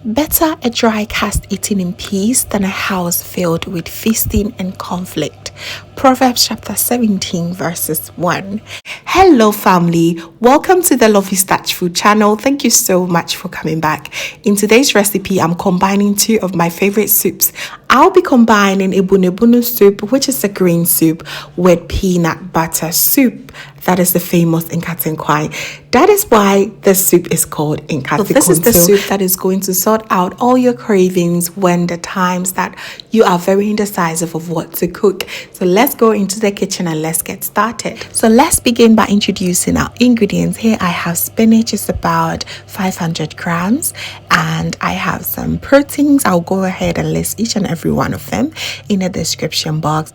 Better a dry cast eaten in peace than a house filled with feasting and conflict. Proverbs chapter 17 verses 1. Hello family, welcome to the Lovystouch food channel. Thank you so much for coming back. In today's recipe, I'm combining two of my favorite soups. I'll be combining a bunebunu soup, which is a green soup, with peanut butter soup. That is the famous Nkatenkoto. That is why the soup is called Nkatenkonto. So this is the soup that is going to sort out all your cravings when the times that you are very indecisive of what to cook. So let's go into the kitchen and let's get started. So let's begin by introducing our ingredients. Here I have spinach, is about 500 grams, and I have some proteins. I'll go ahead and list each and every one of them in the description box.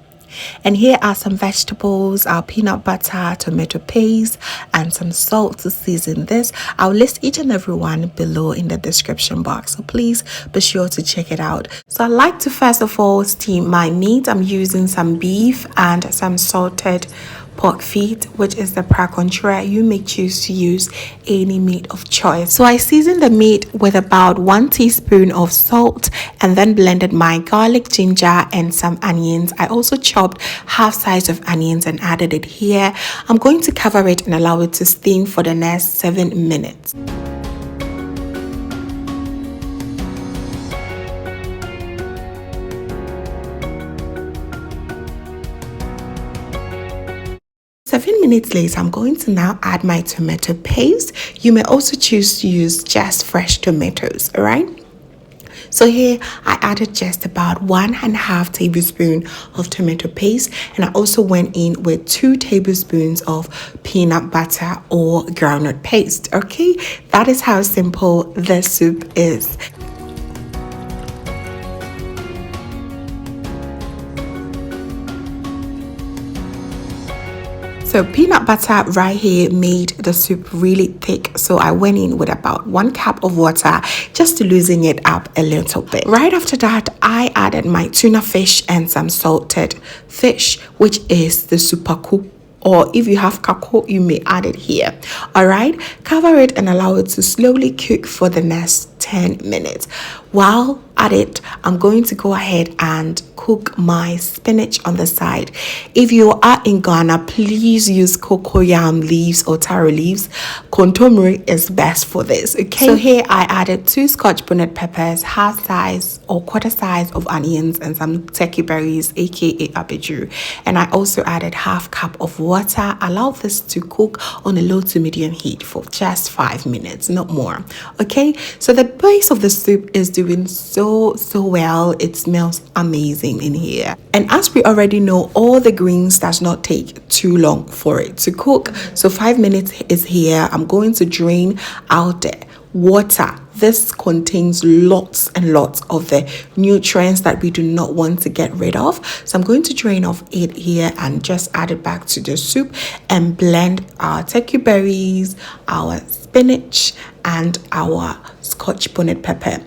And here are some vegetables, our peanut butter, tomato paste, and some salt to season this. I'll list each and every one below in the description box, so please be sure to check it out. So I like to first of all steam my meat. I'm using some beef and some salted pork feet, which is the prakontra. You may choose to use any meat of choice. So I seasoned the meat with about 1 teaspoon of salt and then blended my garlic, ginger, and some onions. I also chopped half size of onions and added it here. I'm going to cover it and allow it to steam for the next 7 minutes. 7 minutes later, I'm going to now add my tomato paste. You may also choose to use just fresh tomatoes, all right? So here I added just about 1.5 tablespoon of tomato paste, and I also went in with 2 tablespoons of peanut butter or groundnut paste. Okay, that is how simple the soup is. So peanut butter right here made the soup really thick, so I went in with about 1 cup of water just to loosen it up a little bit. Right after that, I added my tuna fish and some salted fish, which is the supaku, or if you have kako, you may add it here. All right, cover it and allow it to slowly cook for the next 10 minutes. While at it, I'm going to go ahead and cook my spinach on the side. If you are in Ghana, please use cocoyam leaves or taro leaves. Kontomire is best for this. Okay, so here I added 2 scotch bonnet peppers, half size or quarter size of onions, and some turkey berries, aka abeju. And I also added half cup of water. Allow this to cook on a low to medium heat for just 5 minutes, not more. Okay, so the base of the soup is doing so well. It smells amazing in here, and as we already know, all the greens does not take too long for it to cook. So 5 minutes is here. I'm going to drain out the water. This contains lots and lots of the nutrients that we do not want to get rid of. So I'm going to drain off it here and just add it back to the soup and blend our turkey berries, our spinach, and our scotch bonnet pepper,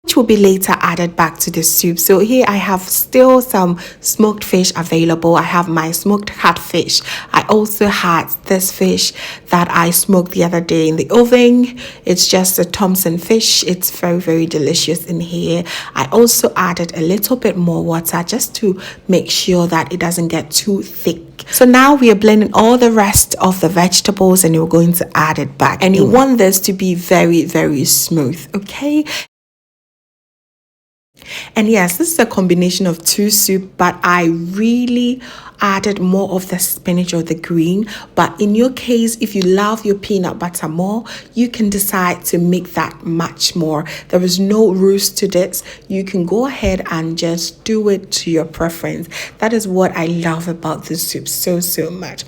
which will be later added back to the soup. So here I have still some smoked fish available. I have my smoked catfish. I also had this fish that I smoked the other day in the oven. It's just a Thompson fish. It's very, very delicious in here. I also added a little bit more water just to make sure that it doesn't get too thick. So now we are blending all the rest of the vegetables and you're going to add it back. And you want this to be very, very smooth, okay? And yes, this is a combination of 2 soup, but I really added more of the spinach or the green. But in your case, if you love your peanut butter more, you can decide to make that much more. There is no rules to this. You can go ahead and just do it to your preference. That is what I love about this soup so much.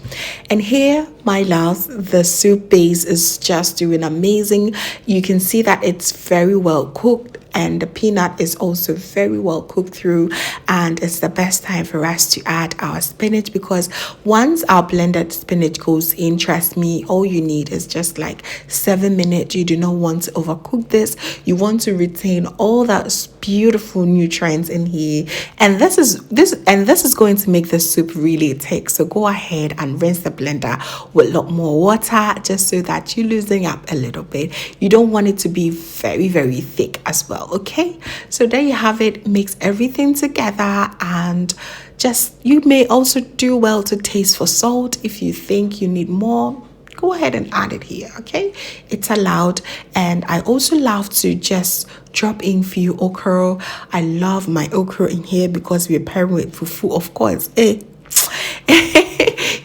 And here, my loves, the soup base is just doing amazing. You can see that it's very well cooked, and the peanut is also very well cooked through, and it's the best time for us to add our spinach, because once our blended spinach goes in, trust me, all you need is just like 7 minutes. You do not want to overcook this. You want to retain all that beautiful nutrients in here, and this is going to make the soup really thick. So go ahead and rinse the blender with a lot more water, just so that you're losing up a little bit. You don't want it to be very, very thick as well. Okay, so there you have it. Mix everything together, and just, you may also do well to taste for salt. If you think you need more, go ahead and add it here. Okay, it's allowed. And I also love to just drop in few okra. I love my okra in here because we're pairing with fufu, of course.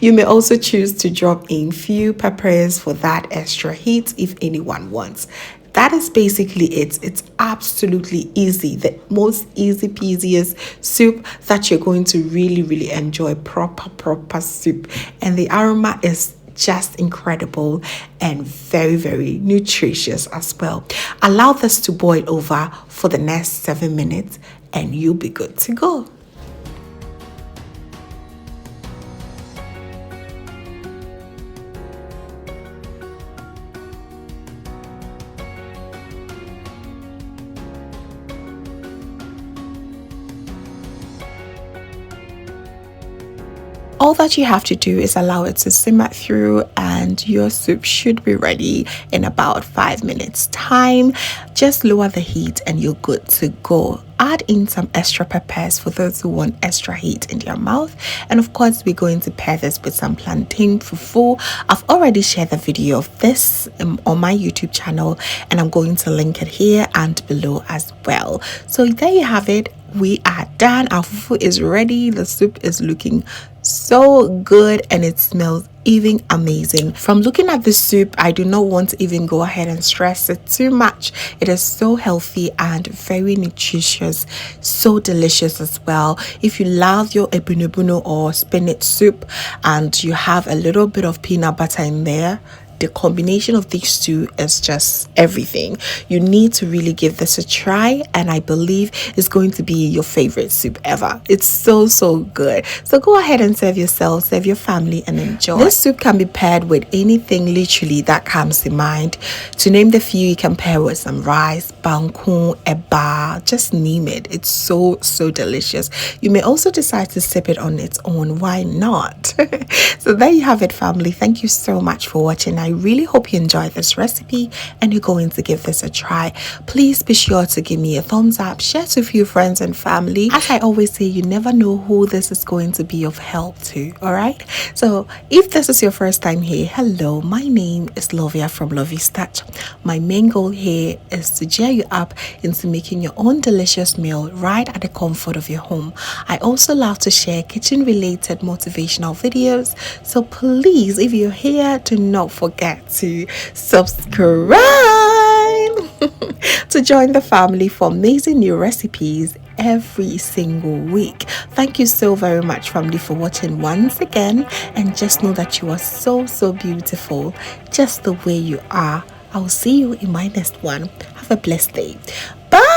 You may also choose to drop in few peppers for that extra heat if anyone wants. That is basically it. It's absolutely easy, the most easy peasiest soup that you're going to really, really enjoy. Proper soup, and the aroma is just incredible and very, very nutritious as well. Allow this to boil over for the next 7 minutes and you'll be good to go. All that you have to do is allow it to simmer through, and your soup should be ready in about 5 minutes time. Just lower the heat and you're good to go. Add in some extra peppers for those who want extra heat in their mouth, and of course we're going to pair this with some plantain fufu. I've already shared the video of this on my YouTube channel, and I'm going to link it here and below as well. So there you have it. We are done. Our fufu is ready. The soup is looking so good and it smells even amazing. From looking at the soup, I do not want to even go ahead and stress it too much. It is so healthy and very nutritious, so delicious as well. If you love your ebunubuno or spinach soup and you have a little bit of peanut butter in there, the combination of these two is just everything. You need to really give this a try, and I believe it's going to be your favorite soup ever. It's so good. So go ahead and serve yourself, serve your family, and enjoy. This soup can be paired with anything literally that comes to mind. To name the few, you can pair with some rice, bangkun, eba, just name it. It's so delicious. You may also decide to sip it on its own. Why not? So there you have it, family. Thank you so much for watching. I really hope you enjoyed this recipe and you're going to give this a try. Please be sure to give me a thumbs up, share to a few friends and family. As I always say, you never know who this is going to be of help to. All right, so if this is your first time here, hello, my name is Lovia from Lovystouch. My main goal here is to cheer you up into making your own delicious meal right at the comfort of your home. I also love to share kitchen related motivational videos, so please, if you're here, do not forget to subscribe to join the family for amazing new recipes every single week. Thank you so very much, family, for watching once again, and just know that you are so beautiful just the way you are. I'll see you in my next one. Have a blessed day. Bye.